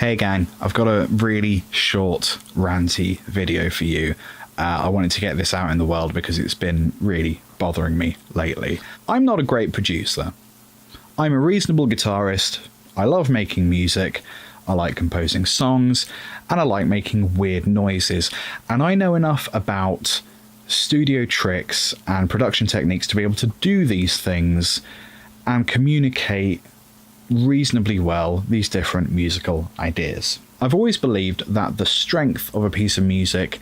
Hey gang, I've got a really short, ranty video for you. I wanted to get this out in the world because it's been really bothering me lately. I'm not a great producer. I'm a reasonable guitarist, I love making music, I like composing songs, and I like making weird noises. And I know enough about studio tricks and production techniques to be able to do these things and communicate reasonably well these different musical ideas. I've always believed that the strength of a piece of music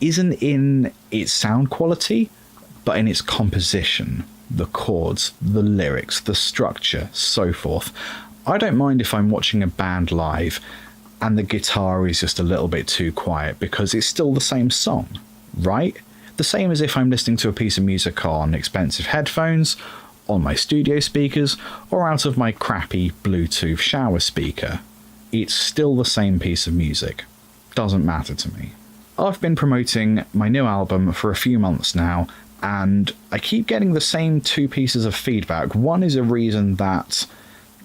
isn't in its sound quality, but in its composition, the chords, the lyrics, the structure, so forth. I don't mind if I'm watching a band live and the guitar is just a little bit too quiet because it's still the same song, right? The same as if I'm listening to a piece of music on expensive headphones, on my studio speakers, or out of my crappy Bluetooth shower speaker. It's still the same piece of music. Doesn't matter to me. I've been promoting my new album for a few months now, and I keep getting the same two pieces of feedback. One is a reason that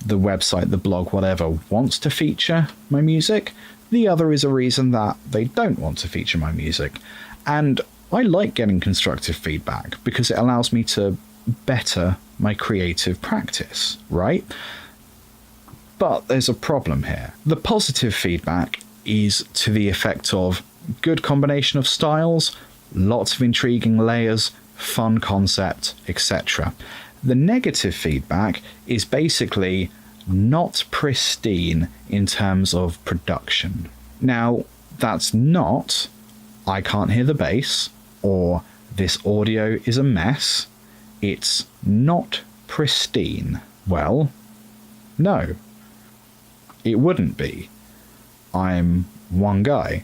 the website, the blog, whatever, wants to feature my music. The other is a reason that they don't want to feature my music. And I like getting constructive feedback because it allows me to better my creative practice, right? But there's a problem here. The positive feedback is to the effect of good combination of styles, lots of intriguing layers, fun concept, etc. The negative feedback is basically not pristine in terms of production. Now, that's not I can't hear the bass or this audio is a mess. It's not pristine. Well, no, it wouldn't be. I'm one guy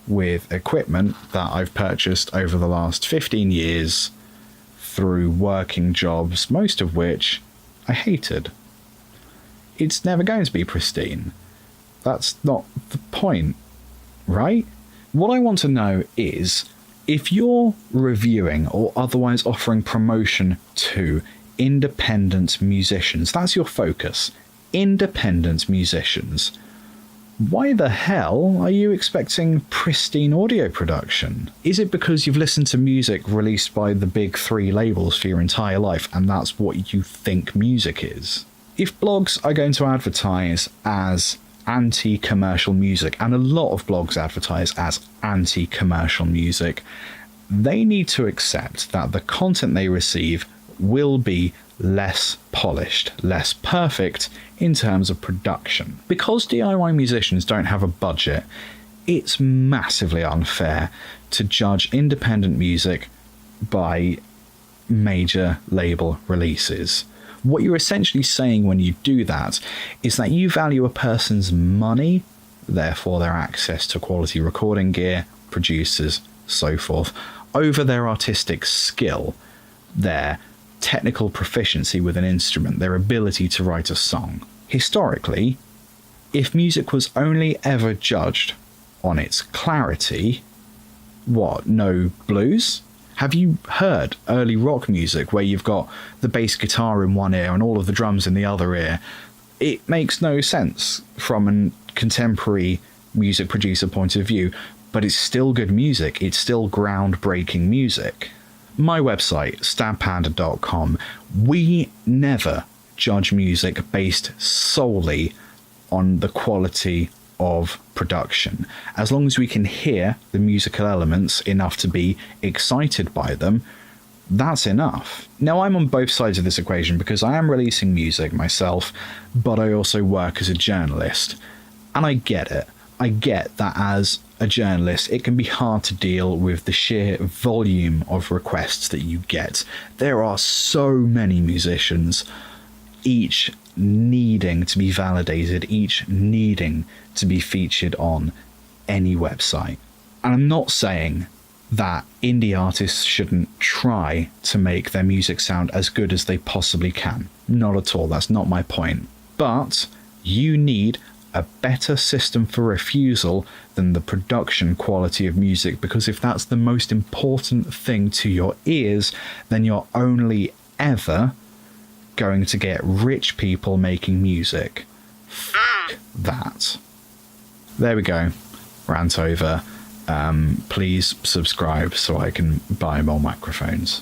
with equipment that I've purchased over the last 15 years through working jobs, most of which I hated. It's never going to be pristine. That's not the point, right? What I want to know is, if you're reviewing or otherwise offering promotion to independent musicians, that's your focus, independent musicians, why the hell are you expecting pristine audio production? Is it because you've listened to music released by the big three labels for your entire life and that's what you think music is? If blogs are going to advertise as anti-commercial music, and a lot of blogs advertise as anti-commercial music, they need to accept that the content they receive will be less polished, less perfect in terms of production. Because DIY musicians don't have a budget, it's massively unfair to judge independent music by major label releases. What you're essentially saying when you do that is that you value a person's money, therefore their access to quality recording gear, producers, so forth, over their artistic skill, their technical proficiency with an instrument, their ability to write a song. Historically, if music was only ever judged on its clarity, what, no blues? Have you heard early rock music where you've got the bass guitar in one ear and all of the drums in the other ear? It makes no sense from a contemporary music producer point of view, but it's still good music. It's still groundbreaking music. My website, stabpanda.com, we never judge music based solely on the quality of production. As long as we can hear the musical elements enough to be excited by them, that's enough. Now, I'm on both sides of this equation because I am releasing music myself, but I also work as a journalist. And I get it. I get that as a journalist, it can be hard to deal with the sheer volume of requests that you get. There are so many musicians, each needing to be validated, each needing to be featured on any website. And I'm not saying that indie artists shouldn't try to make their music sound as good as they possibly can. Not at all, that's not my point. But you need a better system for refusal than the production quality of music, because if that's the most important thing to your ears, then you're only ever going to get rich people making music. F*** that. There we go. Rant over. Please subscribe so I can buy more microphones.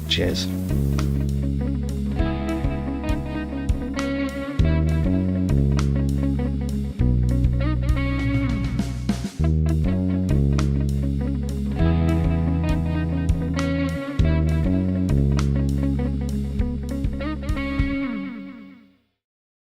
Cheers.